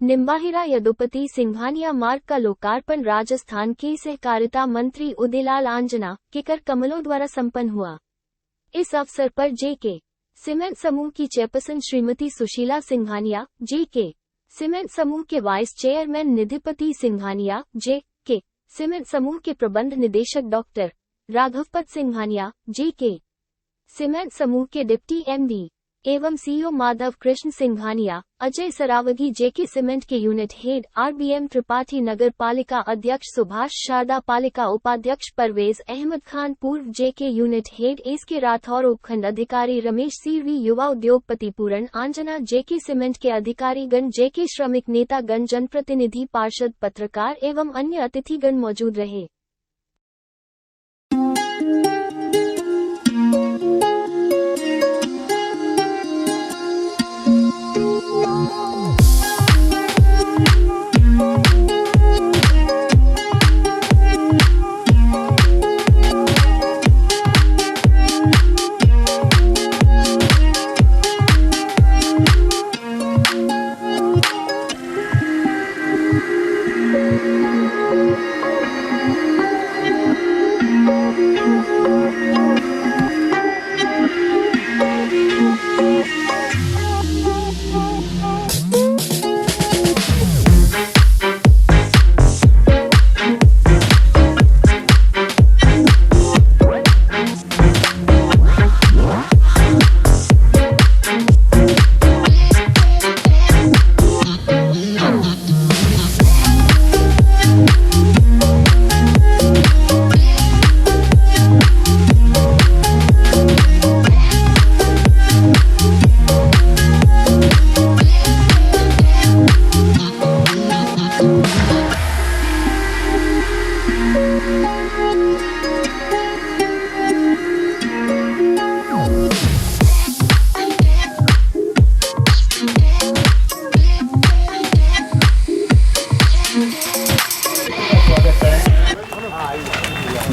निम्बाहिरा यदुपति सिंघानिया मार्ग का लोकार्पण राजस्थान के सहकारिता मंत्री उदयलाल आंजना के कर कमलों द्वारा संपन्न हुआ। इस अवसर पर जेके सीमेंट समूह की चेयरपर्सन श्रीमती सुशीला सिंघानिया, जेके सीमेंट समूह के वाइस चेयरमैन निधिपति सिंघानिया, जेके सीमेंट समूह के प्रबंध निदेशक डॉक्टर राघवपत सिंघानिया, जेके सीमेंट समूह के डिप्टी एमडी एवं सीईओ माधव कृष्ण सिंघानिया, अजय सरावगी, जेके सीमेंट के यूनिट हेड आरबीएम त्रिपाठी, नगर पालिका अध्यक्ष सुभाष, शारदा पालिका उपाध्यक्ष परवेज अहमद खान, पूर्व जेके यूनिट हेड एसके राठौर, उपखंड अधिकारी रमेश सीरवी, युवा उद्योगपति पूरण आंजना, जेके सीमेंट के अधिकारीगण, जेके श्रमिक नेतागण, जनप्रतिनिधि, पार्षद, पत्रकार एवं अन्य अतिथिगण मौजूद रहे।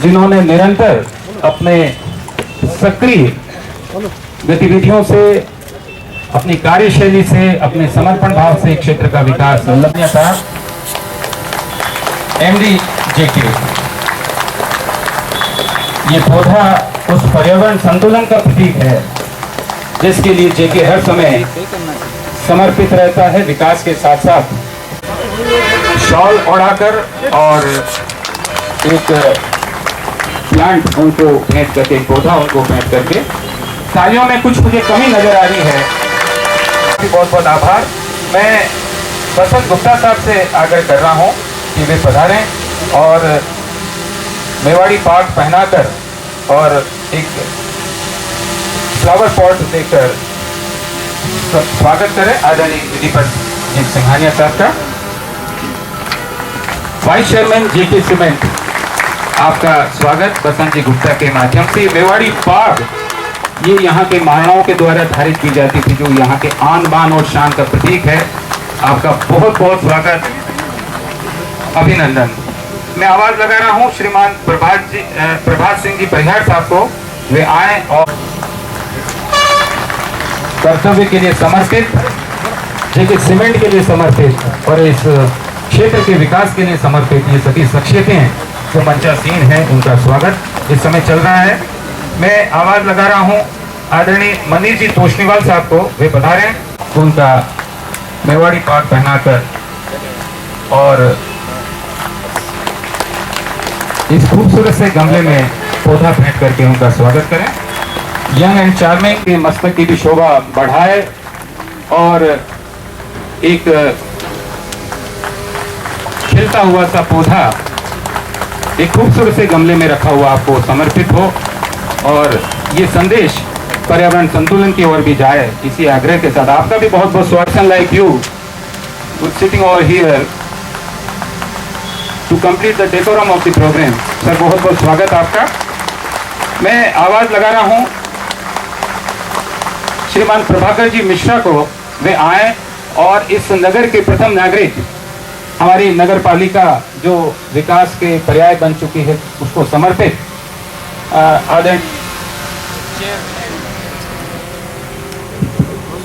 जिन्होंने निरंतर अपने सक्रिय गतिविधियों से, अपनी कार्यशैली से, अपने समर्पण भाव से क्षेत्र का विकास उल्लेखनीय था। एमडी जेके, ये पौधा उस पर्यावरण संतुलन का प्रतीक है जिसके लिए जेके हर समय समर्पित रहता है। विकास के साथ साथ शॉल ओढ़ाकर और एक प्लांट उनको भेंट करके, पौधा उनको भेंट करके, तालियों में कुछ मुझे कमी नजर आ रही है। बहुत बहुत आभार। मैं बसंत गुप्ता साहब से आग्रह कर रहा हूं कि वे पधारें और मेवाड़ी पाग पहनाकर और एक फ्लावर पॉट देकर स्वागत करें आदरणीय निधिपति सिंघानिया साहब का। वाइस चेयरमैन जेके सीमेंट, आपका स्वागत बसंत जी गुप्ता के माध्यम से। मेवाड़ी पाग ये यहाँ के महाराणाओं के द्वारा धारित की जाती थी, जो यहाँ के आन बान और शान का प्रतीक है। आपका बहुत बहुत स्वागत, अभिनंदन। मैं आवाज लगा रहा हूँ श्रीमान प्रभात सिंह जी परिहार साहब को, वे आए और कर्तव्य के लिए समर्पित, जेके सीमेंट के लिए समर्पित और इस क्षेत्र के विकास के लिए समर्पित ये सभी शख्सियतें जो मंचासीन हैं, उनका स्वागत इस समय चल रहा है। मैं आवाज लगा रहा हूं आदरणीय मनीष जी तोशनीवाल साहब को, वे पधारें, उनका मेवाड़ी पाग पहनाकर और इस खूबसूरत से गमले में पौधा भेंट करके उनका स्वागत करें। यंग एंड चार्मिंग के मस्तक की भी शोभा बढ़ाए और एक खिलता हुआ सा पौधा एक खूबसूरत से गमले में रखा हुआ आपको समर्पित हो और ये संदेश पर्यावरण संतुलन की ओर भी जाए, इसी आग्रह के साथ आपका भी बहुत बहुत स्वागत। Like you sitting over here to complete the decorum of the programme. Sir बहुत बहुत स्वागत आपका। मैं आवाज लगा रहा हूं श्रीमान प्रभाकर जी मिश्रा को, वे आए और इस नगर के प्रथम नागरिक, हमारी नगर पालिका जो विकास के पर्याय बन चुकी है, उसको समर्पित आदरणीय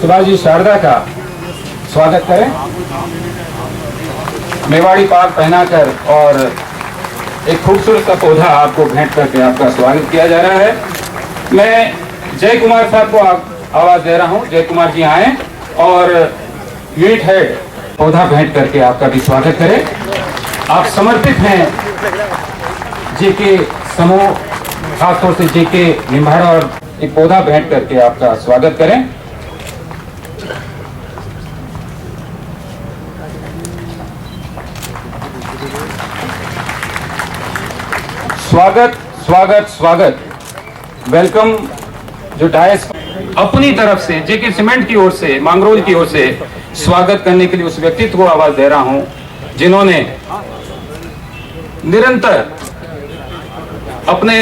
सुभाष जी शारदा का स्वागत करें। मेवाड़ी पाग पहनाकर और एक खूबसूरत सा पौधा आपको भेंट करके आपका स्वागत किया जा रहा है। मैं जय कुमार साहब को आवाज दे रहा हूं। जय कुमार जी आए और यूनिट हेड पौधा भेंट करके आपका भी स्वागत करें। आप समर्पित हैं जेके समूह, खासतौर से जेके निम्बाड़ा, और एक पौधा भेंट करके आपका स्वागत करें। स्वागत स्वागत स्वागत, वेलकम। जो डायस अपनी तरफ से जेके सीमेंट की ओर से, मांगरोल की ओर से स्वागत करने के लिए उस व्यक्तित्व को आवाज दे रहा हूं जिन्होंने निरंतर अपने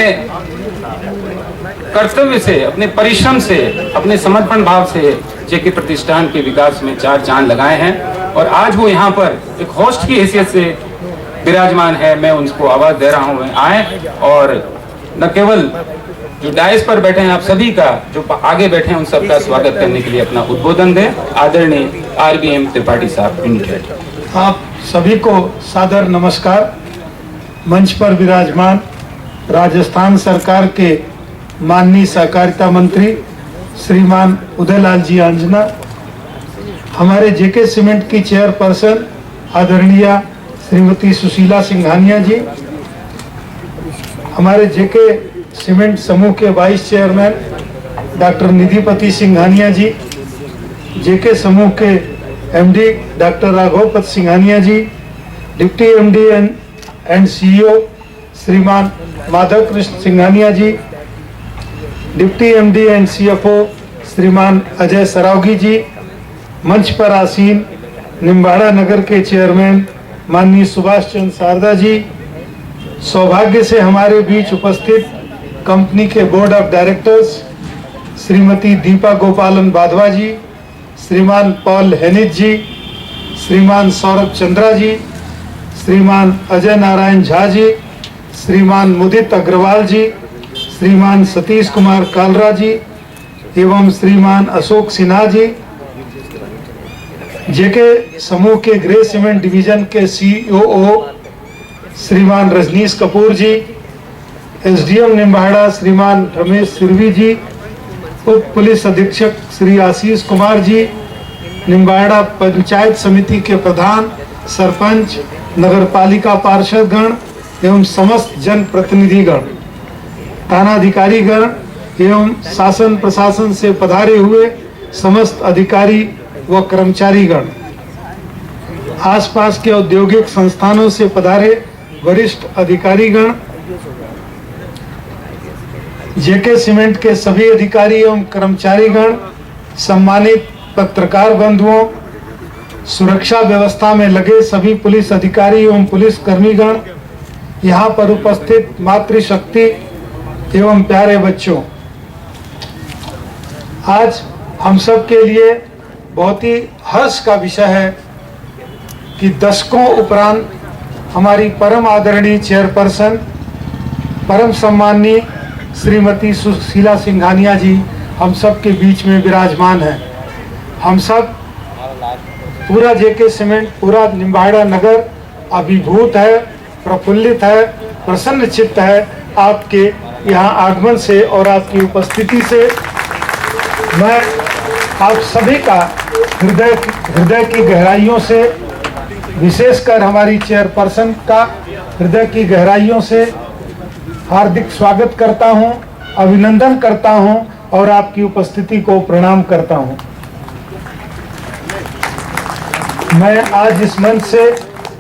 कर्तव्य से, अपने परिश्रम से, अपने समर्पण भाव से जेके प्रतिष्ठान के विकास में चार चांद लगाए हैं और आज वो यहाँ पर एक होस्ट की हैसियत से विराजमान है। मैं उनको आवाज दे रहा हूँ आए और न केवल जो डायस पर बैठे हैं आप सभी का, जो आगे बैठे हैं उन सबका स्वागत करने के लिए अपना उद्बोधन दें। आदरणीय RBM त्रिपाठी साहब, यूनिट। आप सभी को सादर नमस्कार। मंच पर विराजमान राजस्थान सरकार के माननीय सहकारिता मंत्री श्रीमान उदयलाल जी आंजना, हमारे जेके सीमेंट की चेयरपर्सन आदरणीय श्रीमती सुशीला सिंघानिया जी, हमारे जेके सीमेंट समूह के vice chairman doctor Nidhipati Singhania ji, JK समूह के MD doctor Raghavpat Singhania ji, deputy MD and CEO Shriman Madhav Krishna Singhania ji, deputy MD and CFO Shriman Ajay Saraogi जी, मंच पर आसीन निम्बाड़ा नगर के चेयरमैन माननीय सुभाष चंद्र शारदा जी, सौभाग्य से हमारे बीच उपस्थित कंपनी के board of directors Shrimati Deepa गोपालन बाधवा जी, श्रीमान पॉल हेनित जी, श्रीमान सौरभ चंद्रा जी, श्रीमान अजय नारायण झा जी, श्रीमान मुदित अग्रवाल जी, श्रीमान सतीश कुमार कालरा जी एवं श्रीमान अशोक सिन्हा जी, जेके समूह के ग्रे सीमेंट डिवीजन के COO श्रीमान रजनीश कपूर जी, SDM निम्बाड़ा श्रीमान रमेश सिरवी जी, उप पुलिस अधीक्षक श्री आशीष कुमार जी, निम्बाड़ा पंचायत समिति के प्रधान, सरपंच, नगरपालिका पार्षदगण एवं समस्त जन प्रतिनिधिगण, थानाधिकारीगण एवं शासन प्रशासन से पधारे हुए समस्त अधिकारी व कर्मचारीगण, आसपास के औद्योगिक संस्थानों से पधारे वरिष्ठ अधिकारीगण, जेके सीमेंट के सभी अधिकारी एवं कर्मचारीगण, सम्मानित पत्रकार बंधुओं, सुरक्षा व्यवस्था में लगे सभी पुलिस अधिकारी एवं पुलिस कर्मीगण, यहाँ पर उपस्थित मातृशक्ति एवं प्यारे बच्चों, आज हम सब के लिए बहुत ही हर्ष का विषय है कि दशकों उपरांत हमारी परम आदरणीय चेयरपर्सन, परम सम्माननीय श्रीमती सुशीला सिंघानिया जी हम सब के बीच में विराजमान है। हम सब पूरा जेके सीमेंट, पूरा निम्बाड़ा नगर अभिभूत है, प्रफुल्लित है, प्रसन्न चित्त है आपके यहाँ आगमन से और आपकी उपस्थिति से। मैं आप सभी का हृदय की गहराइयों से, विशेषकर हमारी चेयरपर्सन का हृदय की गहराइयों से हार्दिक स्वागत करता हूं, अभिनंदन करता हूं और आपकी उपस्थिति को प्रणाम करता हूं। मैं आज इस मंच से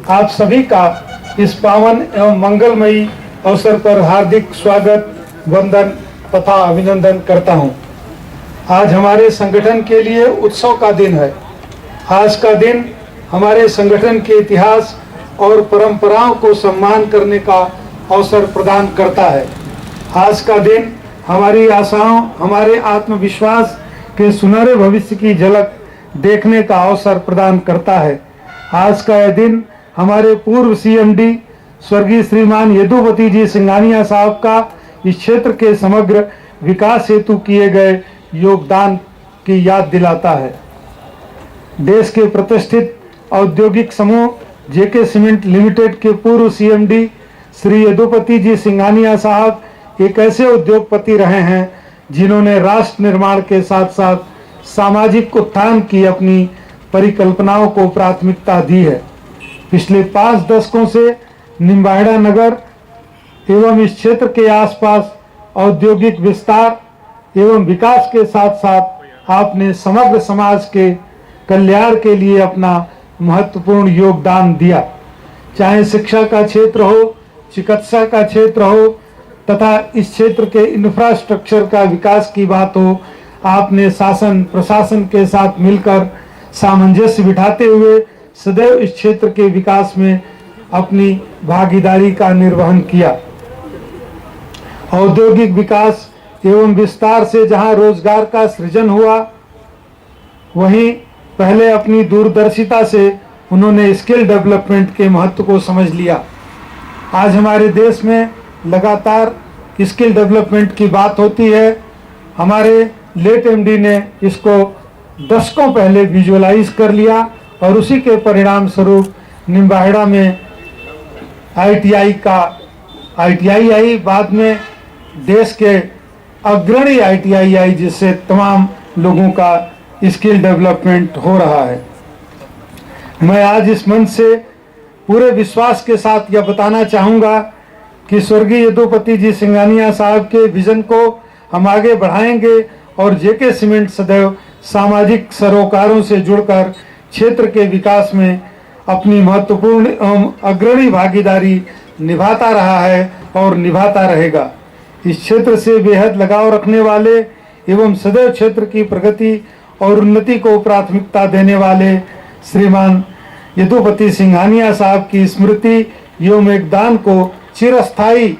आप सभी का इस पावन एवं मंगलमयी अवसर पर हार्दिक स्वागत, वंदन तथा अभिनंदन करता हूं। आज हमारे संगठन के लिए उत्सव का दिन है। आज का दिन हमारे संगठन के इतिहास और परंपराओं को सम्मान करने का अवसर प्रदान करता है। आज का दिन हमारी आशाओं, हमारे आत्मविश्वास के सुनहरे भविष्य की झलक देखने का अवसर प्रदान करता है। आज का यह दिन हमारे पूर्व CMD स्वर्गीय श्रीमान यदुपति जी सिंघानिया साहब का इस क्षेत्र के समग्र विकास हेतु किए गए योगदान की याद दिलाता है। देश के प्रतिष्ठित औद्योगिक समूह जेके सीमेंट लिमिटेड के पूर्व सीएमडी श्री यदुपति जी सिंघानिया साहब एक ऐसे उद्योगपति रहे हैं जिन्होंने राष्ट्र निर्माण के साथ साथ सामाजिक उत्थान की अपनी परिकल्पनाओं को प्राथमिकता दी है। पिछले 5 दशकों से निम्बाहेड़ा नगर एवं इस क्षेत्र के आसपास औद्योगिक विस्तार एवं विकास के साथ साथ आपने समग्र समाज के कल्याण के लिए अपना महत्वपूर्ण योगदान दिया। चाहे शिक्षा का क्षेत्र हो, चिकित्सा का क्षेत्र हो तथा इस क्षेत्र के इंफ्रास्ट्रक्चर का विकास की बात हो, आपने शासन प्रशासन के साथ मिलकर सामंजस्य बिठाते हुए सदैव इस क्षेत्र के विकास में अपनी भागीदारी का निर्वहन किया। औद्योगिक विकास एवं विस्तार से जहां रोजगार का सृजन हुआ, वहीं पहले अपनी दूरदर्शिता से उन्होंने स्किल डेवलपमेंट के महत्व को समझ लिया। आज हमारे देश में लगातार स्किल डेवलपमेंट की बात होती है। हमारे लेट एमडी ने इसको दशकों पहले विजुअलाइज कर लिया और उसी के परिणाम स्वरूप निम्बाहेड़ा में आईटीआई आई, बाद में देश के अग्रणी आईटीआई आई, जिससे तमाम लोगों का स्किल डेवलपमेंट हो रहा है। मैं आज इस मंच से पूरे विश्वास के साथ यह बताना चाहूँगा कि स्वर्गीय यदुपति जी सिंघानिया साहब के विजन को हम आगे बढ़ाएंगे और जेके सीमेंट सदैव सामाजिक सरोकारों से जुड़कर क्षेत्र के विकास में अपनी महत्वपूर्ण अग्रणी भागीदारी निभाता रहा है और निभाता रहेगा। इस क्षेत्र से बेहद लगाव रखने वाले एवं सदैव क्षेत्र की प्रगति और उन्नति को प्राथमिकता देने वाले श्रीमान यदुपति सिंघानिया साहब की स्मृति एवं योगदान को चिरस्थायी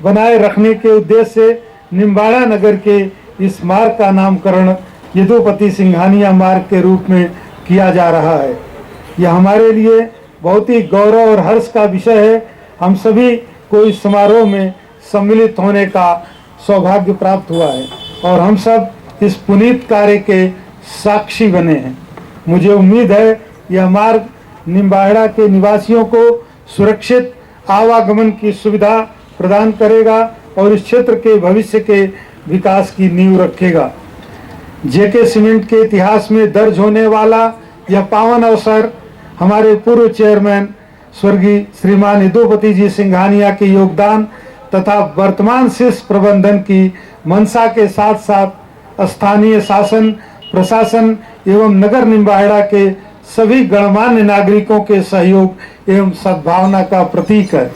बनाए रखने के उद्देश्य से निम्बाहेड़ा नगर के इस मार्ग का नामकरण यदुपति सिंघानिया मार्ग के रूप में किया जा रहा है। यह हमारे लिए बहुत ही गौरव और हर्ष का विषय है। हम सभी को इस समारोह में सम्मिलित होने का सौभाग्य प्राप्त हुआ है और हम सब इस पुनीत कार्य के साक्षी बने हैं। मुझे उम्मीद है यह मार्ग निम्बाहेड़ा के निवासियों को सुरक्षित आवागमन की सुविधा प्रदान करेगा और इस क्षेत्र के भविष्य के विकास की नींव रखेगा। जेके सीमेंट के इतिहास में दर्ज होने वाला यह पावन अवसर हमारे पूर्व चेयरमैन स्वर्गीय श्रीमान यदुपति जी सिंघानिया के योगदान तथा वर्तमान शीर्ष प्रबंधन की मंशा के साथ साथ स्थानीय शासन प्रशासन एवं नगर निम्बाहेड़ा के सभी गणमान्य नागरिकों के सहयोग एवं सद्भावना का प्रतीक है।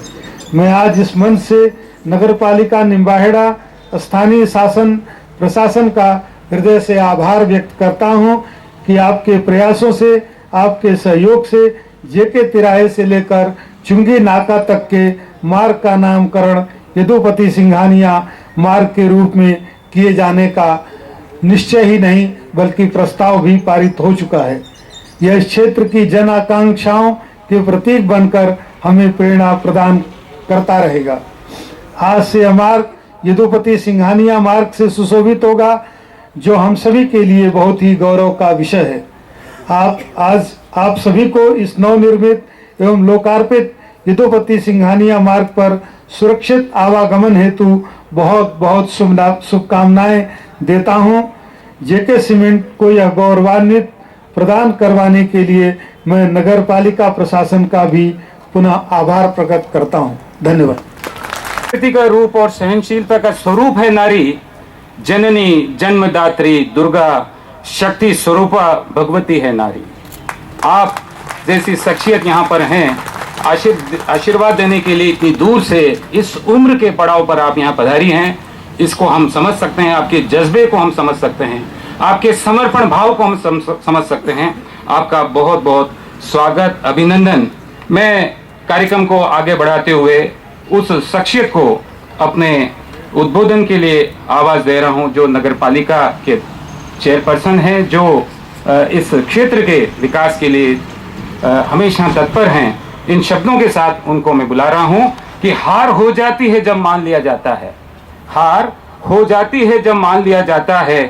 मैं आज इस मंच से नगरपालिका निम्बाहेड़ा स्थानीय शासन प्रशासन का हृदय से आभार व्यक्त करता हूं कि आपके प्रयासों से, आपके सहयोग से जेके तिराहे से लेकर चुंगी नाका तक के मार्ग का नामकरण यदुपति सिंघानिया मार्ग के रूप में किए जाने का निश्चय ही नहीं बल्कि प्रस्ताव भी पारित हो चुका है। यह इस क्षेत्र की जन आकांक्षाओं के प्रतीक बनकर हमें प्रेरणा प्रदान करता रहेगा। आज से यह मार्ग यदुपति सिंघानिया मार्ग से सुशोभित होगा, जो हम सभी के लिए बहुत ही गौरव का विषय है। आप सभी को इस नवनिर्मित एवं लोकार्पित यदुपति सिंघानिया मार्ग पर सुरक्षित आवागमन हेतु बहुत बहुत शुभकामनाएं देता हूं। जेके सीमेंट को यह गौरवान्वित प्रदान करवाने के लिए मैं नगर पालिका प्रशासन का भी पुनः आभार प्रकट करता हूं। धन्यवाद। प्रकृति का रूप और सहनशीलता का स्वरूप है नारी, जननी जन्मदात्री दुर्गा, शक्ति स्वरूपा भगवती है नारी। आप जैसी शख्सियत यहाँ पर हैं, आशीर्वाद देने के लिए इतनी दूर से इस उम्र के पड़ाव पर आप यहाँ पधारी हैं, इसको हम समझ सकते हैं। आपके जज्बे को हम समझ सकते हैं, आपके समर्पण भाव को हम समझ सकते हैं। आपका बहुत बहुत स्वागत, अभिनंदन। मैं कार्यक्रम को आगे बढ़ाते हुए उस शख्सियत को अपने उद्बोधन के लिए आवाज दे रहा हूं, जो नगरपालिका के चेयरपर्सन हैं, जो इस क्षेत्र के विकास के लिए हमेशा तत्पर हैं। इन शब्दों के साथ उनको मैं बुला रहा हूं कि हार हो जाती है जब मान लिया जाता है, हार हो जाती है जब मान लिया जाता है,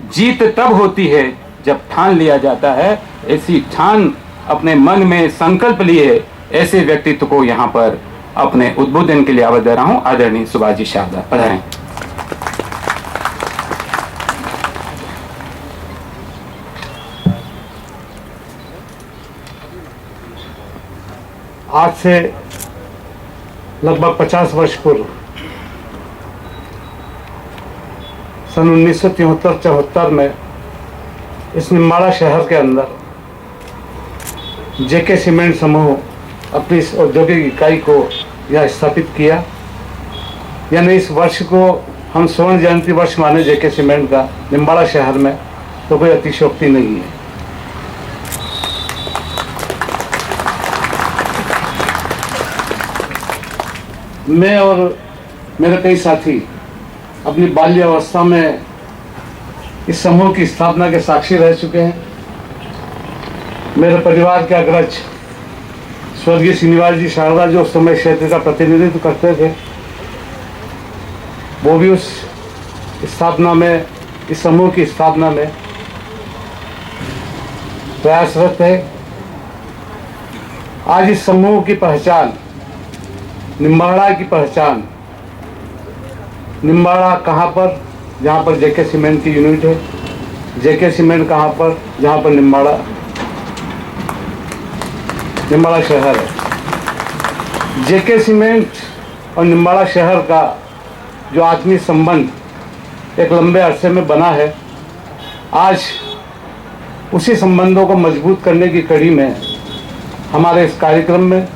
जीत तब होती है जब ठान लिया जाता है। ऐसी ठान अपने मन में संकल्प लिए ऐसे व्यक्तित्व को यहाँ पर अपने उद्बोधन के लिए आवाज दे रहा हूँ। आदरणीय सुभाष जी शारदा पधारें। आज से लगभग 50 वर्ष पूर्व सन 1973-74 में इस निम्बाड़ा शहर के अंदर जेके सीमेंट समूह अपनी इस औद्योगिक इकाई को यह स्थापित किया। यानी इस वर्ष को हम स्वर्ण जयंती वर्ष माने जेके सीमेंट का निम्बाड़ा शहर में, तो कोई अतिशयोक्ति नहीं है। मैं और मेरे कई साथी अपनी बाल्यावस्था में इस समूह की स्थापना के साक्षी रह चुके हैं। मेरे परिवार के अग्रज स्वर्गीय श्रीनिवास जी शारदा, जो उस समय क्षेत्र का प्रतिनिधित्व करते थे, वो भी उस स्थापना में, इस समूह की स्थापना में प्रयासरत है। आज इस समूह की पहचान, निम्बाड़ा की पहचान, निम्बाड़ा कहाँ पर, जहाँ पर जेके सीमेंट की यूनिट है, जेके सीमेंट कहाँ पर, जहाँ पर निम्बाड़ा शहर है। जेके सीमेंट और निम्बाड़ा शहर का जो आत्मीय संबंध एक लंबे अरसे में बना है, आज उसी संबंधों को मजबूत करने की कड़ी में हमारे इस कार्यक्रम में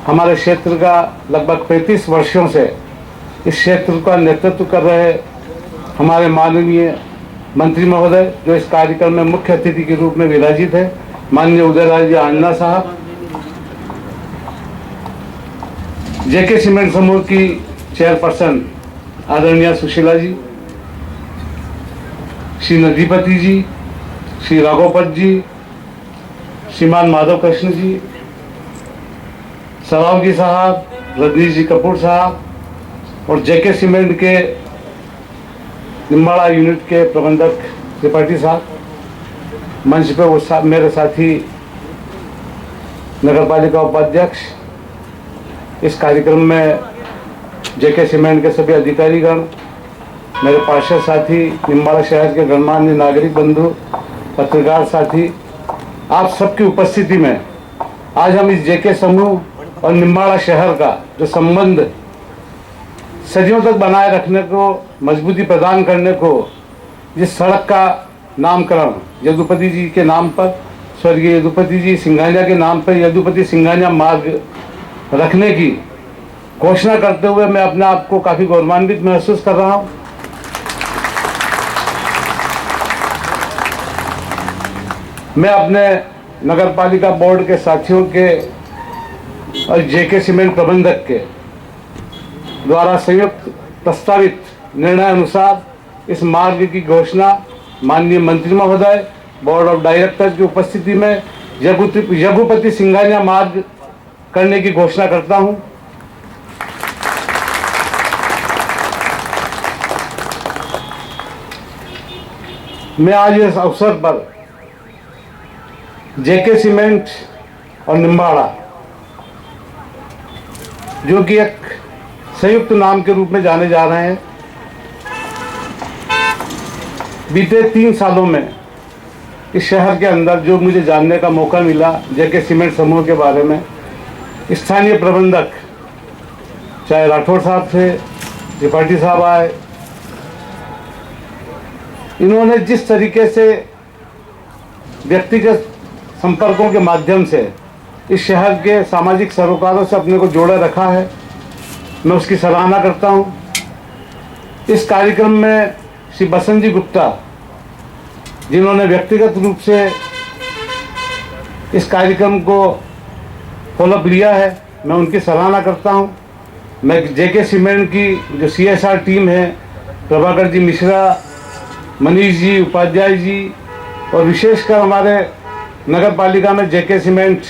हमारे क्षेत्र का लगभग 35 वर्षों से इस क्षेत्र का नेतृत्व कर रहे हमारे माननीय मंत्री महोदय, जो इस कार्यक्रम में मुख्य अतिथि के रूप में विराजित है, माननीय उदयलाल जी आंजना साहब, जेके सीमेंट समूह की चेयरपर्सन आदरणीय सुशीला जी, श्री नदीपति जी, श्री राघोपत जी, श्रीमान माधव कृष्ण जी, सरावगी साहब, रजनीश जी कपूर साहब और जेके सीमेंट के निम्बाड़ा यूनिट के प्रबंधक त्रिपाठी साहब, मंच पे वो मेरे साथी नगरपालिका उपाध्यक्ष, इस कार्यक्रम में जेके सीमेंट के सभी अधिकारीगण, मेरे पार्षद साथी, निम्बाड़ा शहर के गणमान्य नागरिक बंधु, पत्रकार साथी, आप सबकी उपस्थिति में आज हम इस जेके समूह और निम्बाड़ा शहर का जो संबंध सदियों तक बनाए रखने को, मजबूती प्रदान करने को, जिस सड़क का नामकरण यदुपति जी के नाम पर, स्वर्गीय यदुपति जी सिंघानिया के नाम पर यदुपति सिंघानिया मार्ग रखने की घोषणा करते हुए मैं अपने आप को काफी गौरवान्वित महसूस कर रहा हूं। मैं अपने नगरपालिका बोर्ड के साथियों के और जेके सीमेंट प्रबंधक के द्वारा संयुक्त प्रस्तावित निर्णय अनुसार इस मार्ग की घोषणा माननीय मंत्री महोदय, बोर्ड ऑफ डायरेक्टर की उपस्थिति में यदुपति सिंघानिया मार्ग करने की घोषणा करता हूं। मैं आज इस अवसर पर जेके सीमेंट और निम्बाड़ा, जो कि एक संयुक्त नाम के रूप में जाने जा रहे हैं, बीते 3 सालों में इस शहर के अंदर जो मुझे जानने का मौका मिला जेके सीमेंट समूह के बारे में, स्थानीय प्रबंधक चाहे राठौड़ साहब थे, त्रिपाठी साहब आए, इन्होंने जिस तरीके से व्यक्तिगत संपर्कों के माध्यम से इस शहर के सामाजिक सरोकारों से अपने को जोड़े रखा है, मैं उसकी सराहना करता हूं। इस कार्यक्रम में श्री बसंत जी गुप्ता, जिन्होंने व्यक्तिगत रूप से इस कार्यक्रम को फॉलोअप लिया है, मैं उनकी सराहना करता हूं। मैं जेके सीमेंट की जो CSR टीम है, प्रभाकर जी मिश्रा, मनीष जी उपाध्याय जी और विशेषकर हमारे नगर पालिका में जेके सीमेंट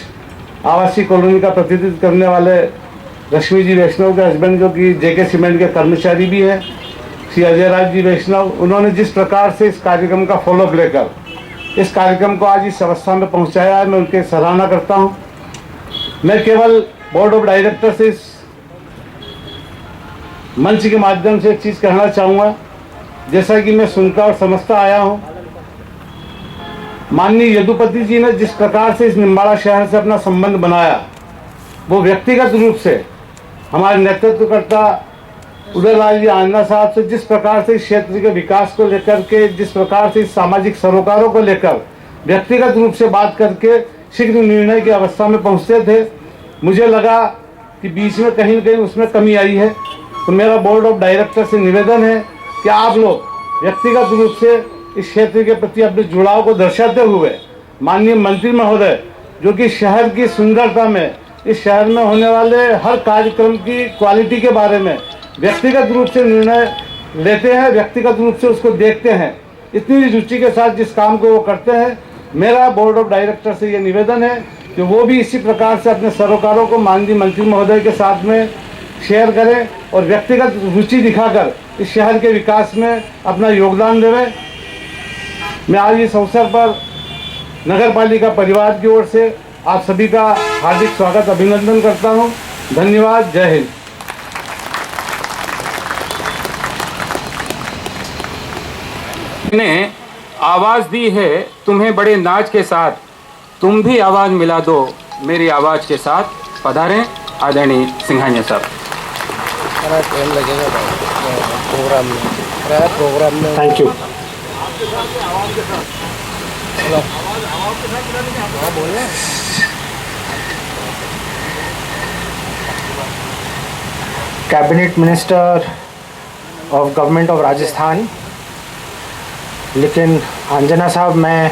आवासीय कॉलोनी का प्रतिनिधित्व करने वाले रश्मि जी वैष्णव के हस्बैंड, जो कि जेके सीमेंट के कर्मचारी भी हैं, श्री अजय राज जी वैष्णव, उन्होंने जिस प्रकार से इस कार्यक्रम का फॉलोअप लेकर इस कार्यक्रम को आज इस अवस्था में पहुंचाया है, मैं उनकी सराहना करता हूं। मैं केवल बोर्ड ऑफ डायरेक्टर से इस मंच के माध्यम से एक चीज़ कहना चाहूँगा। जैसा कि मैं सुनता और समझता आया हूं, माननीय यदुपति जी ने जिस प्रकार से इस निम्बाड़ा शहर से अपना संबंध बनाया, वो व्यक्तिगत रूप से हमारे नेतृत्वकर्ता उदयलाल जी आंजना साहब से जिस प्रकार से इस क्षेत्र के विकास को लेकर के, जिस प्रकार से सामाजिक सरोकारों को लेकर व्यक्तिगत रूप से बात करके शीघ्र निर्णय की अवस्था में पहुंचते थे, मुझे लगा कि बीच में कहीं न कहीं उसमें कमी आई है। तो मेरा बोर्ड ऑफ डायरेक्टर से निवेदन है कि आप लोग व्यक्तिगत रूप से इस क्षेत्र के प्रति अपने जुड़ाव को दर्शाते हुए माननीय मंत्री महोदय, जो कि शहर की सुंदरता में, इस शहर में होने वाले हर कार्यक्रम की क्वालिटी के बारे में व्यक्तिगत रूप से निर्णय लेते हैं, व्यक्तिगत रूप से उसको देखते हैं, इतनी रुचि के साथ जिस काम को वो करते हैं, मेरा बोर्ड ऑफ डायरेक्टर से ये निवेदन है कि वो भी इसी प्रकार से अपने सरोकारों को माननीय मंत्री महोदय के साथ में शेयर करें और व्यक्तिगत रुचि दिखाकर इस शहर के विकास में अपना योगदान देवें। मैं आज इस अवसर पर नगर पालिका परिवार की ओर से आप सभी का हार्दिक स्वागत, अभिनंदन करता हूं। धन्यवाद। जय हिंद। ने आवाज दी है तुम्हें बड़े नाच के साथ, तुम भी आवाज मिला दो मेरी आवाज के साथ। पधारें आदरणीय सिंघानिया साहब। प्रोग्राम में thank you. Cabinet minister of government of Rajasthan, लेकिन अंजना साहब, मैं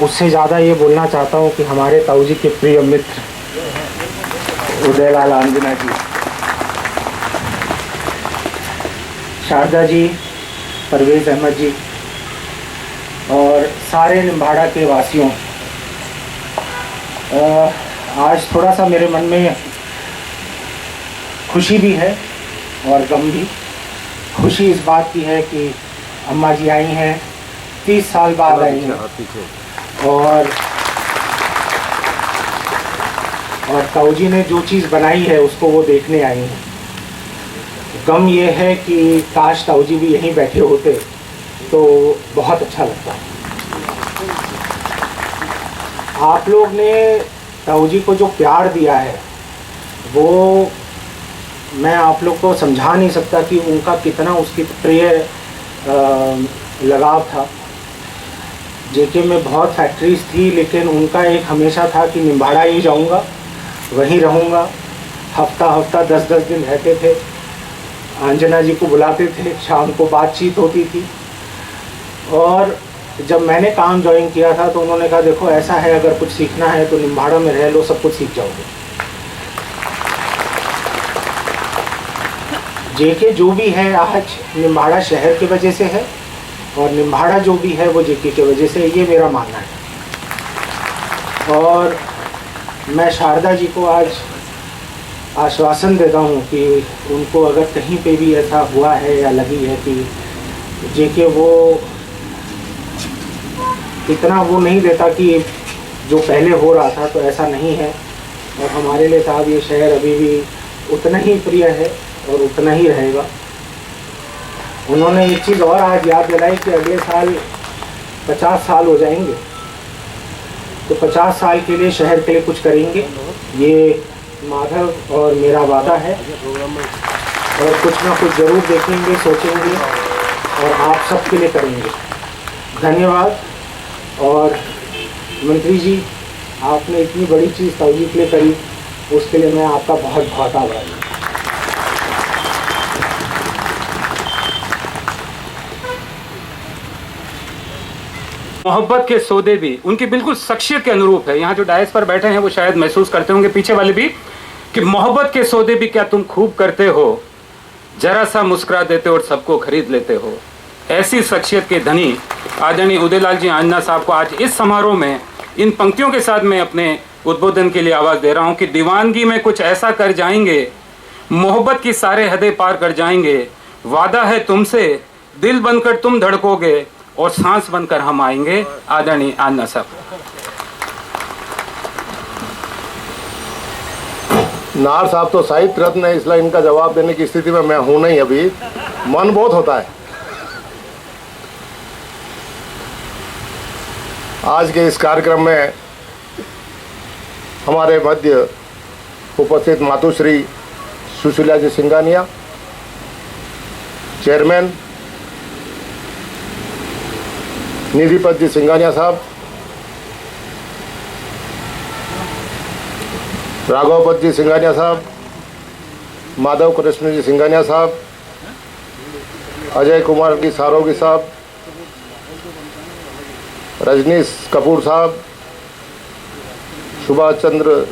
उससे ज़्यादा ये बोलना चाहता हूँ कि हमारे ताऊ जी के प्रिय मित्र उदयलाल आंजना जी, शारदा जी, परवेज अहमद जी और सारे निम्बाड़ा के वासियों, आज थोड़ा सा मेरे मन में खुशी भी है और गम भी। खुशी इस बात की है कि अम्मा जी आई हैं, 30 साल बाद आई हैं, और ताऊ जी ने जो चीज़ बनाई है उसको वो देखने आई हैं। गम ये है कि काश ताऊ जी भी यहीं बैठे होते तो बहुत अच्छा लगता। आप लोग ने ताऊ जी को जो प्यार दिया है वो मैं आप लोग को समझा नहीं सकता कि उनका कितना उसकी प्रिय लगाव था। जेके में बहुत फैक्ट्रीज थी, लेकिन उनका एक हमेशा था कि निम्बाड़ा ही जाऊंगा, वहीं रहूंगा। हफ्ता हफ्ता 10-10 दिन रहते थे, अंजना जी को बुलाते थे, शाम को बातचीत होती थी। और जब मैंने काम ज्वाइन किया था तो उन्होंने कहा देखो ऐसा है, अगर कुछ सीखना है तो निम्बाड़ा में रह लो, सब कुछ सीख जाओगे। जेके जो भी है आज निम्बाड़ा शहर की वजह से है, और निम्बाड़ा जो भी है वो जेके की वजह से, ये मेरा मानना है। और मैं शारदा जी को आज आश्वासन देता हूँ कि उनको अगर कहीं पे भी ऐसा हुआ है या लगी है कि जेके वो इतना वो नहीं देता कि जो पहले हो रहा था, तो ऐसा नहीं है। और हमारे लिए साहब ये शहर अभी भी उतना ही प्रिय है और उतना ही रहेगा। उन्होंने एक चीज़ और आज याद दिलाई कि अगले साल 50 साल हो जाएंगे, तो 50 साल के लिए शहर के लिए कुछ करेंगे, ये माधव और मेरा वादा है। और कुछ ना कुछ ज़रूर देखेंगे, सोचेंगे और आप सबके लिए करेंगे। धन्यवाद। और मंत्री जी, आपने इतनी बड़ी चीज़ ताऊ जी के लिए करी, उसके लिए मैं आपका बहुत बहुत आभारी हूँ। मोहब्बत के सौदे भी उनकी बिल्कुल शख्सियत के अनुरूप है। यहाँ जो डायस पर बैठे हैं वो शायद महसूस करते होंगे, पीछे वाले भी, कि मोहब्बत के सौदे भी क्या तुम खूब करते हो, जरा सा मुस्कुरा देते और सबको खरीद लेते हो। ऐसी शख्सियत के धनी आदरणीय उदयलाल जी आंजना साहब को आज इस समारोह में इन पंक्तियों के साथ मैं अपने उद्बोधन के लिए आवाज़ दे रहा हूँ कि दीवानगी में कुछ ऐसा कर जाएंगे, मोहब्बत की सारे हदें पार कर जाएंगे। वादा है तुमसे, दिल बनकर तुम धड़कोगे, और सांस बनकर हम आएंगे। आदरणीय अन्ना साहब। नार साहब तो साहित्य रत्न है, इसलिए इनका जवाब देने की स्थिति में मैं हूं नहीं। अभी मन बहुत होता है। आज के इस कार्यक्रम में हमारे मध्य उपस्थित मातुश्री सुशीला जी सिंघानिया, चेयरमैन निधिपत जी सिंघानिया साहब, राघवपत जी सिंघानिया साहब, माधव कृष्ण जी सिंघानिया साहब, अजय कुमार की सारोगी साहब, रजनीश कपूर साहब, सुभाष चंद्र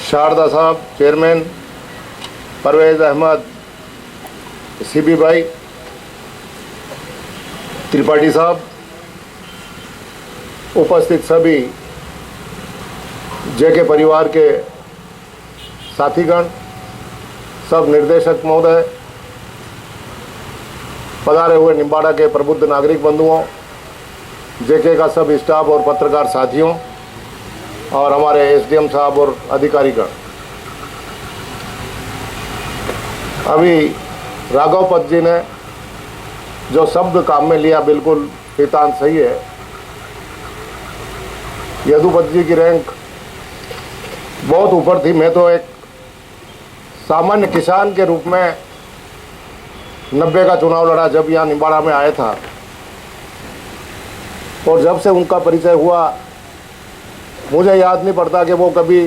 शारदा साहब चेयरमैन, परवेज अहमद सीबी भाई त्रिपाठी साहब, उपस्थित सभी जेके परिवार के साथीगण, सब निर्देशक महोदय, पधारे हुए निम्बाड़ा के प्रबुद्ध नागरिक बंधुओं, जेके का सब स्टाफ और पत्रकार साथियों, और हमारे एसडीएम साहब और अधिकारीगण। अभी राघवपत जी ने जो शब्द काम में लिया बिल्कुल हितांत सही है। यदुपत जी की रैंक बहुत ऊपर थी। मैं तो एक सामान्य किसान के रूप में 90 का चुनाव लड़ा जब यहाँ निम्बाड़ा में आया था, और जब से उनका परिचय हुआ मुझे याद नहीं पड़ता कि वो कभी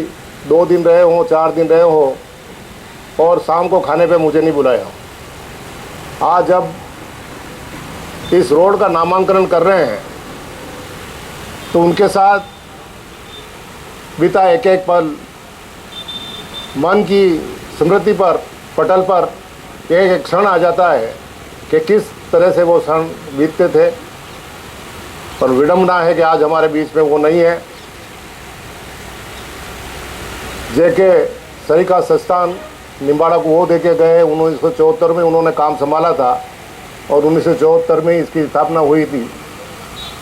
2 दिन रहे हों, 4 दिन रहे हों, और शाम को खाने पे मुझे नहीं बुलाया। आज जब इस रोड का नामांकन कर रहे हैं तो उनके साथ बीता एक एक पल मन की स्मृति पर, पटल पर एक एक क्षण आ जाता है कि किस तरह से वो क्षण बीतते थे। और विडंबना है कि आज हमारे बीच में वो नहीं है। जेके सरिका संस्थान निम्बाड़ा को वो देके गए। 1974 में उन्होंने काम संभाला था और 1974 में इसकी स्थापना हुई थी।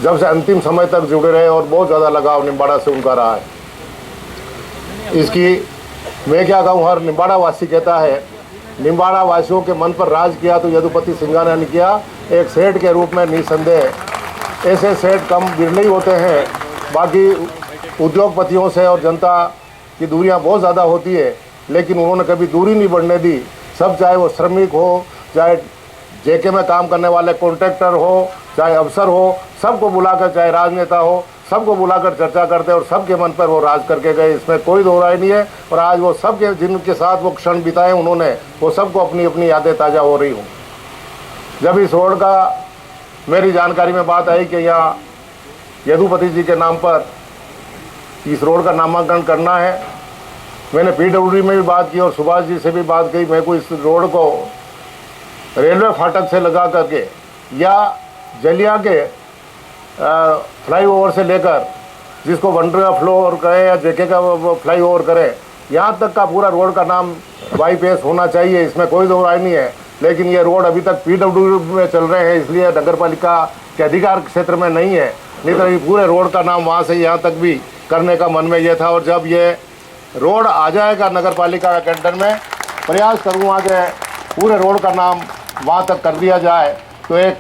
जब से अंतिम समय तक जुड़े रहे और बहुत ज़्यादा लगाव निम्बाड़ा से उनका रहा है। इसकी मैं क्या कहूँ, हर निम्बाड़ा वासी कहता है निम्बाड़ा वासियों के मन पर राज किया तो यदुपति सिंघानिया ने किया। एक सेठ के रूप में निसंदेह ऐसे सेठ कम बिरले ही होते हैं। बाकी उद्योगपतियों से और जनता की दूरियां बहुत ज़्यादा होती है, लेकिन उन्होंने कभी दूरी नहीं बढ़ने दी। सब, चाहे वो श्रमिक हो, चाहे जेके में काम करने वाले कॉन्ट्रैक्टर हो, चाहे अफसर हो, सबको बुलाकर, चाहे राजनेता हो, सबको बुलाकर चर्चा करते और सबके मन पर वो राज करके गए। इसमें कोई दो राय नहीं है। और आज वो सबके जिनके साथ वो क्षण बिताए उन्होंने, वो सबको अपनी अपनी यादें ताज़ा हो रही हूँ। जब इस रोड का मेरी जानकारी में बात आई कि यहाँ यदुपति जी के नाम पर इस रोड का नामांकन करना है, मैंने पीडब्ल्यूडी में भी बात की और सुभाष जी से भी बात की। मेरे को इस रोड को रेलवे फाटक से लगा करके या जलिया के फ्लाईओवर से लेकर, जिसको वंडर फ्लोर कहे या जेके का फ्लाईओवर करे, यहाँ तक का पूरा रोड का नाम बाईपास होना चाहिए। इसमें कोई दो राय नहीं है। लेकिन ये रोड अभी तक पीडब्ल्यूडी में चल रहे हैं, इसलिए नगर पालिका के अधिकार क्षेत्र में नहीं है। नहीं तो ये पूरे रोड का नाम वहाँ से यहाँ तक भी करने का मन में ये था। और जब ये रोड आ जाएगा नगर पालिका के अंडर में, प्रयास करूँगा कि पूरे रोड का नाम वहाँ तक कर दिया जाए, तो एक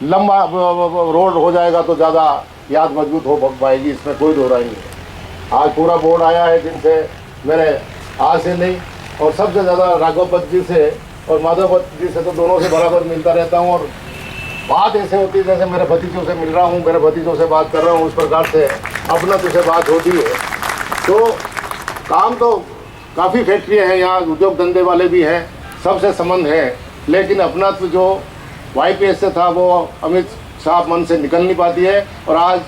लंबा रोड हो जाएगा तो ज़्यादा याद मजबूत हो पाएगी। इसमें कोई दो राय नहीं है। आज पूरा बोर्ड आया है जिनसे मैंने आज से नहीं, और सबसे ज़्यादा राघवपत जी से और माधवपत जी से तो दोनों से बराबर मिलता रहता हूँ। और बात ऐसे होती है जैसे मेरे भतीजों से मिल रहा हूँ, मेरे भतीजों से बात कर रहा हूँ, उस प्रकार से अपना तुझसे बात होती है। तो काम तो काफ़ी फैक्ट्रियाँ हैं यहाँ, उद्योग धंधे वाले भी हैं, सबसे संबंध है। लेकिन अपना तो जो वाईपीएस से था वो अमित साहब मन से निकल नहीं पाती है। और आज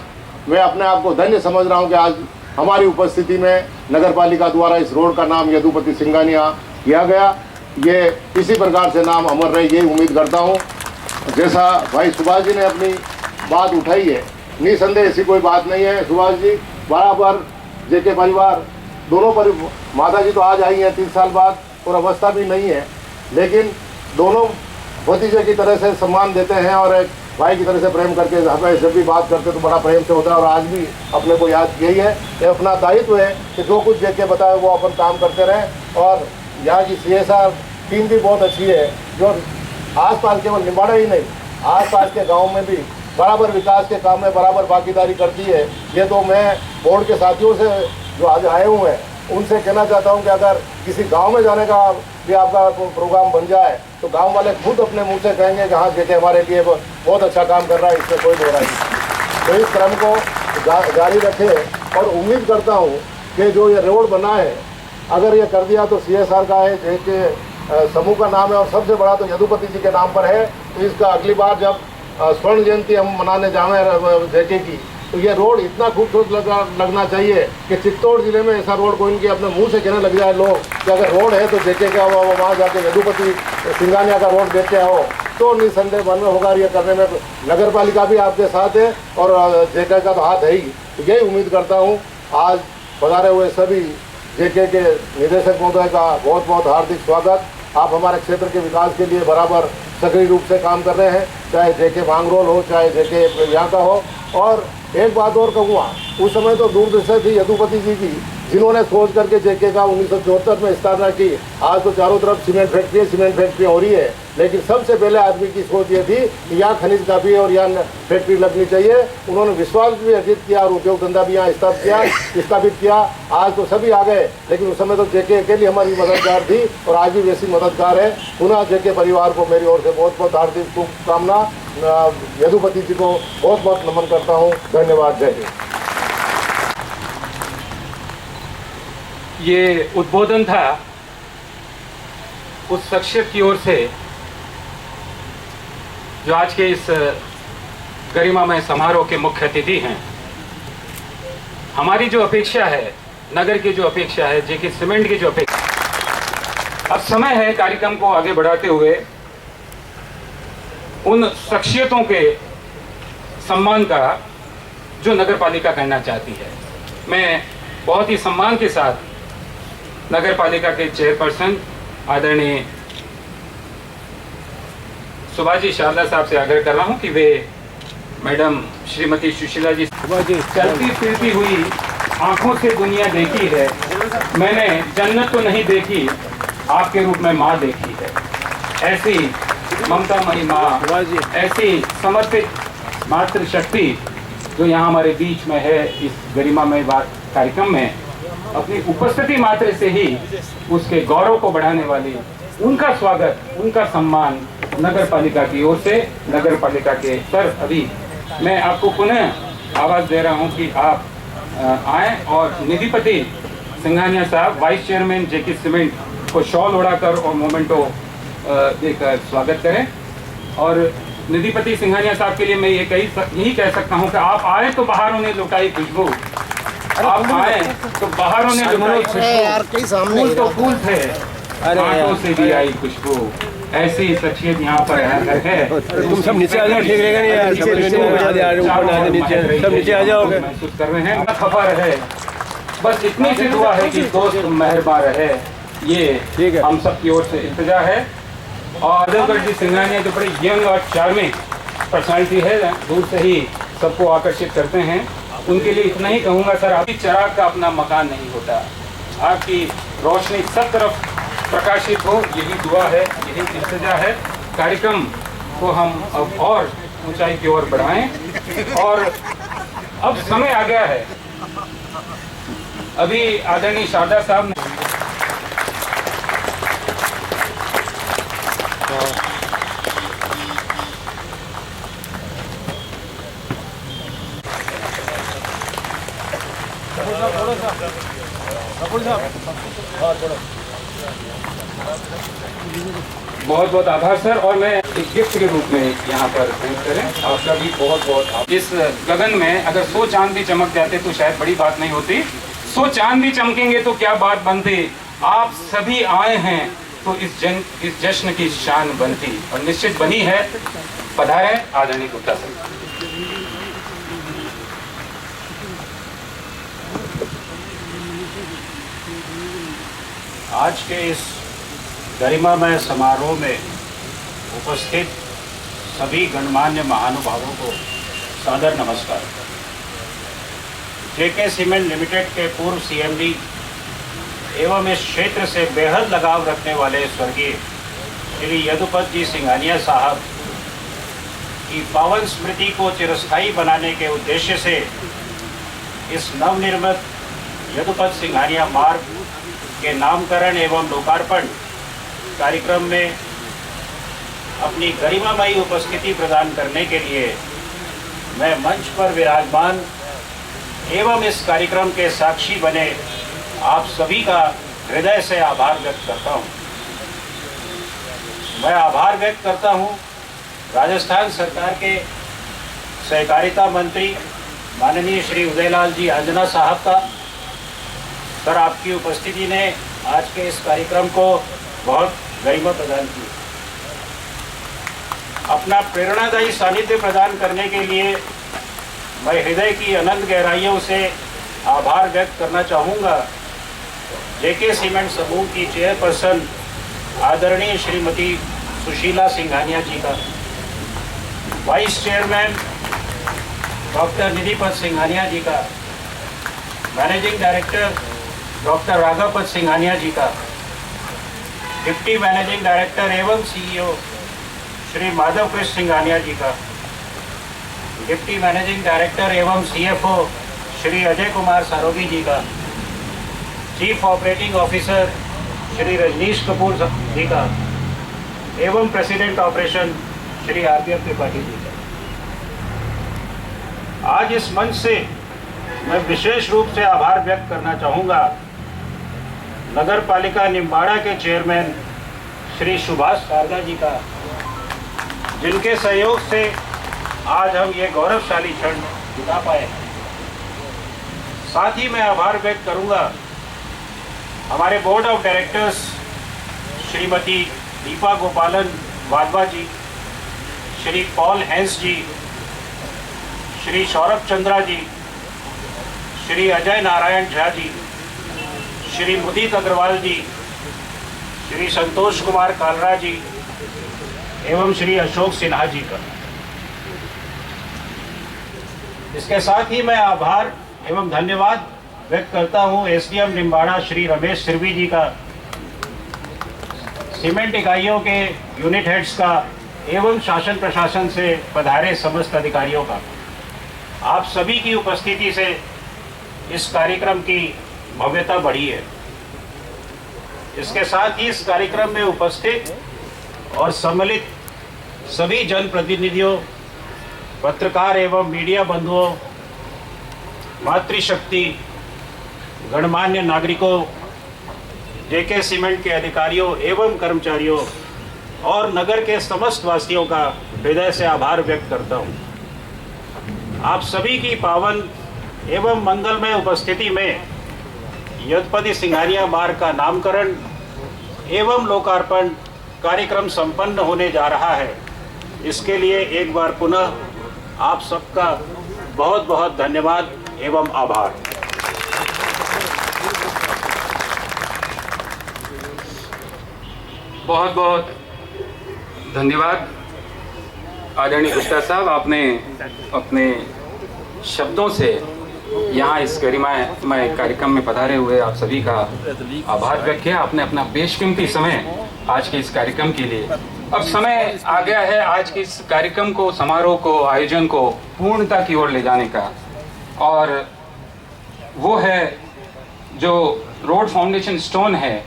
मैं अपने आप को धन्य समझ रहा हूँ कि आज हमारी उपस्थिति में नगर पालिका द्वारा इस रोड का नाम यदुपति सिंघानिया किया गया। ये इसी प्रकार से नाम अमर रहे, ये उम्मीद करता हूँ। जैसा भाई सुभाष जी ने अपनी बात उठाई है, निसंदेह ऐसी कोई बात नहीं है। सुभाष जी बराबर जेके परिवार दोनों माता जी तो आज आई हैं 30 साल बाद और अवस्था भी नहीं है, लेकिन दोनों भतीजे की तरह से सम्मान देते हैं और एक भाई की तरह से प्रेम करके हमें जब भी बात करते तो बड़ा प्रेम से होता है। और आज भी अपने को याद यही है कि अपना दायित्व है कि जो कुछ JK बताए वो अपन काम करते रहें। और यहाँ की CSR टीम भी बहुत अच्छी है, जो आसपास केवल निम्बाड़ा ही नहीं, आसपास के गाँव में भी बराबर विकास के काम में बराबर भागीदारी करती है। ये तो मैं बोर्ड के साथियों से जो आज आए हुए हैं उनसे कहना चाहता हूँ कि अगर किसी गांव में जाने का भी आपका प्रोग्राम बन जाए तो गांव वाले खुद अपने मुंह से कहेंगे कि हाँ JK हमारे लिए बहुत अच्छा काम कर रहा है, इसमें कोई दो राय नहीं। तो इस क्रम को जारी रखें और उम्मीद करता हूँ कि जो ये रोड बना है अगर ये कर दिया तो CSR का है, JK समूह का नाम है और सबसे बड़ा तो यदुपति जी के नाम पर है। तो इसका अगली बार जब स्वर्ण जयंती हम मनाने जाए JK की तो ये रोड इतना खूबसूरत लगना चाहिए कि चित्तौड़ जिले में ऐसा रोड कोई इनके अपने मुंह से कहने लग जाए लोग कि अगर रोड है तो JK का वहाँ जाके यदुपति सिंघानिया का रोड देते हो तो निसंदेह बन होगा। ये करने में नगर पालिका भी आपके साथ है और JK का तो हाथ है ही। तो यही उम्मीद करता हूँ। आज पधारे हुए सभी JK के निदेशक महोदय का बहुत बहुत हार्दिक स्वागत। आप हमारे क्षेत्र के विकास के लिए बराबर सक्रिय रूप से काम कर रहे हैं, चाहे JK भांगरोल हो, चाहे JK यहाँ का हो। और एक बात और कहूँगा, उस समय तो दूरदृष्टि थी यदुपति जी की, जिन्होंने सोच करके JK का 1974 में स्थापना की। आज तो चारों तरफ सीमेंट फैक्ट्री हो रही है, लेकिन सबसे पहले आदमी की सोच ये थी कि यहाँ खनिज का भी और यहाँ फैक्ट्री लगनी चाहिए। उन्होंने विश्वास भी अर्जित किया और उद्योग धंधा भी यहाँ स्थापित किया। आज तो सभी आ गए, लेकिन उस समय तो JK अकेली हमारी मददगार थी और आज भी वैसी मददगार है। पुनः JK परिवार को मेरी ओर से बहुत बहुत हार्दिक शुभकामना। यदुपति जी को बहुत बहुत नमन करता हूँ। धन्यवाद। जय हिंद। ये उद्बोधन था उस शख्सियत की ओर से जो आज के इस गरिमामय समारोह के मुख्य अतिथि हैं। हमारी जो अपेक्षा है, नगर की जो अपेक्षा है, JK सीमेंट की जो अपेक्षा, अब समय है कार्यक्रम को आगे बढ़ाते हुए उन शख्सियतों के सम्मान का जो नगर पालिका करना चाहती है। मैं बहुत ही सम्मान के साथ नगर पालिका के चेयरपर्सन आदरणीय सुभाजी शारदा साहब से आग्रह कर रहा हूं कि वे मैडम श्रीमती सुशीला जी, चलती फिरती हुई आंखों से दुनिया देखी है, मैंने जन्नत तो नहीं देखी, आपके रूप में माँ देखी है। ऐसी ममतामयी माँ, ऐसी समर्पित मातृशक्ति जो यहाँ हमारे बीच में है इस गरिमामय कार्यक्रम में, अपनी उपस्थिति मात्र से ही उसके गौरव को बढ़ाने वाली, उनका स्वागत, उनका सम्मान नगर पालिका की ओर से, नगर पालिका के सर अभी मैं आपको पुनः आवाज दे रहा हूं कि आप आएं और निधिपति सिंघानिया साहब, वाइस चेयरमैन JK सीमेंट, को शॉल उड़ाकर और मोमेंटो देकर स्वागत करें। और निधिपति सिंघानिया साहब के लिए मैं यही कह सकता हूं कि आप आए तो बाहरों ने लुटाई खुशबू, आप आए तो बाहरों ने लुटाई खुशबू, फूल तो फूल थे, आंखों से भी आई खुशबू। ऐसी शख्सियत यहाँ पर है। तुम सब नीचे आ जाओ, ठीक रहेगा नहीं यार, सब नीचे आ जाओ। महसूस कर रहे हैं, खफा रहे, बस इतनी सी दुआ है कि दोस्त मेहरबान रहे, ये हम सब की ओर से इल्तिजा है। और आजमगढ़ जी सिंघानिया जो बड़े यंग और चार्मिंग पर्सनालिटी है, दूर से ही सबको आकर्षित करते हैं, उनके लिए इतना ही कहूँगा सर, आपकी चिराग का अपना मकान नहीं होता, आपकी रोशनी सब तरफ प्रकाशित हो, यही दुआ है, यही इल्तिजा है। कार्यक्रम को हम अब और ऊंचाई की ओर बढ़ाएं और अब समय आ गया है। अभी आदरणीय शारदा साहब ने बहुत बहुत आभार सर। और मैं एक गिफ्ट के रूप में यहाँ पर भेंट करें आपका भी बहुत बहुत। इस गगन में अगर 100 चांद भी चमक जाते तो शायद बड़ी बात नहीं होती, 100 चांद भी चमकेंगे तो क्या बात बनती। आप सभी आए हैं तो इस जश्न की शान बनती और निश्चित बनी है। पधारे आदरणीय गुप्ता सर। आज के इस गरिमामय समारोह में उपस्थित सभी गणमान्य महानुभावों को सादर नमस्कार। जेके सीमेंट लिमिटेड के पूर्व सीएमडी एवं इस क्षेत्र से बेहद लगाव रखने वाले स्वर्गीय श्री यदुपत जी सिंघानिया साहब की पावन स्मृति को चिरस्थायी बनाने के उद्देश्य से इस नवनिर्मित यदुपत सिंघानिया मार्ग के नामकरण एवं लोकार्पण कार्यक्रम में अपनी गरिमामयी उपस्थिति प्रदान करने के लिए मैं मंच पर विराजमान एवं इस कार्यक्रम के साक्षी बने आप सभी का हृदय से आभार व्यक्त करता हूं। मैं आभार व्यक्त करता हूं राजस्थान सरकार के सहकारिता मंत्री माननीय श्री उदयलाल जी आंजना साहब का। सर, आपकी उपस्थिति ने आज के इस कार्यक्रम को बहुत गरिमा प्रदान की। अपना प्रेरणादायी सानिध्य प्रदान करने के लिए मैं हृदय की अनंत गहराइयों से आभार व्यक्त करना चाहूँगा जेके सीमेंट समूह की चेयरपर्सन आदरणीय श्रीमती सुशीला सिंघानिया जी का, vice chairman doctor Nidhipat Singhania ji का, managing director doctor Raghavpat Singhania ji का, डिप्टी मैनेजिंग डायरेक्टर एवं सीईओ श्री माधव कृष्ण सिंघानिया जी का, डिप्टी मैनेजिंग डायरेक्टर एवं सीएफओ श्री अजय कुमार सारोगी जी का, chief operating officer Shri Rajneesh Kapoor ji का एवं president operation Shri RPF Tripathi ji का। आज इस मंच से मैं विशेष रूप से आभार व्यक्त करना चाहूँगा नगर पालिका निम्बाड़ा के चेयरमैन श्री सुभाष कारगा जी का, जिनके सहयोग से आज हम ये गौरवशाली क्षण बिता पाए। साथ ही मैं आभार व्यक्त करूंगा हमारे board of directors Shrimati Deepa गोपालन वाधवा जी, श्री पॉल हैंस जी, श्री सौरभ चंद्रा जी, श्री अजय नारायण झा जी, श्री मुदित अग्रवाल जी, श्री संतोष कुमार कालरा जी एवं श्री अशोक सिन्हा जी का। इसके साथ ही मैं आभार एवं धन्यवाद व्यक्त करता हूं एसडीएम निम्बाड़ा श्री रमेश सिरवी जी का, सीमेंट इकाइयों के यूनिट हेड्स का एवं शासन प्रशासन से पधारे समस्त अधिकारियों का। आप सभी की उपस्थिति से इस कार्यक्रम की भव्यता बढ़ी है। इसके साथ ही इस कार्यक्रम में उपस्थित और सम्मिलित सभी जनप्रतिनिधियों, पत्रकार एवं मीडिया बंधुओं, मातृशक्ति, गणमान्य नागरिकों, जेके सीमेंट के अधिकारियों एवं कर्मचारियों और नगर के समस्त वासियों का हृदय से आभार व्यक्त करता हूं। आप सभी की पावन एवं मंगलमय उपस्थिति में यदुपति सिंघानिया मार्ग का नामकरण एवं लोकार्पण कार्यक्रम संपन्न होने जा रहा है। इसके लिए एक बार पुनः आप सबका बहुत बहुत धन्यवाद एवं आभार। बहुत बहुत धन्यवाद आदरणीय गुप्ता साहब, आपने अपने शब्दों से यहाँ इस गरिमामय कार्यक्रम में पधारे हुए आप सभी का आभार व्यक्त किया। आपने अपना बेशकीमती समय आज के इस कार्यक्रम के लिए। अब समय आ गया है आज के इस कार्यक्रम को, समारोह को, आयोजन को पूर्णता की ओर ले जाने का, और वो है जो रोड फाउंडेशन स्टोन है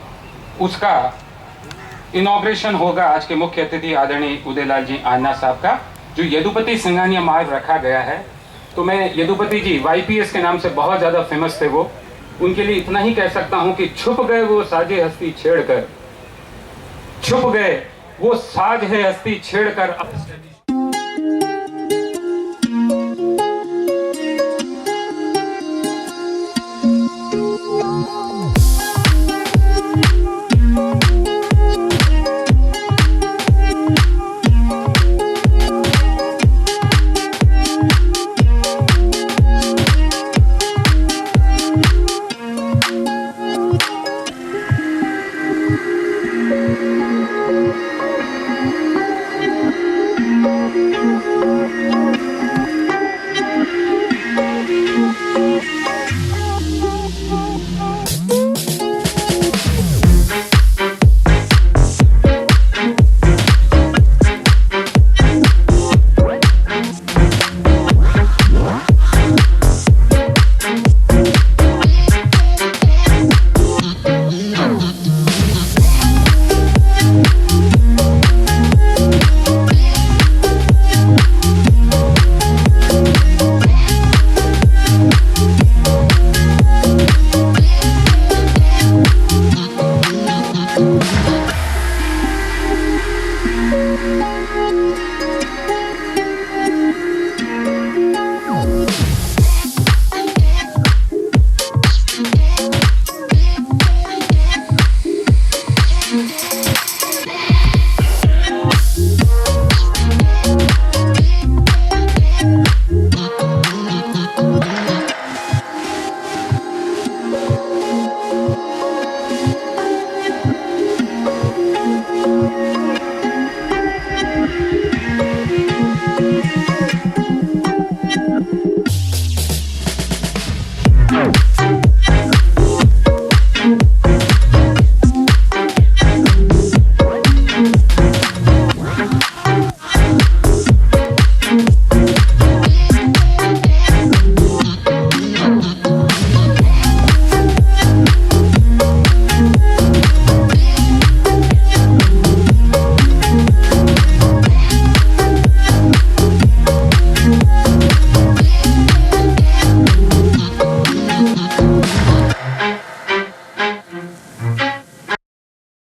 उसका इनॉग्रेशन होगा आज के मुख्य अतिथि आदरणीय उदयलाल जी आंजना साहब का, जो यदुपति सिंघानिया मार्ग रखा गया है। तो मैं यदुपति जी वाईपीएस के नाम से बहुत ज्यादा फेमस थे वो, उनके लिए इतना ही कह सकता हूं कि छुप गए वो साजे हस्ती छेड़कर, छुप गए वो साज है हस्ती छेड़कर।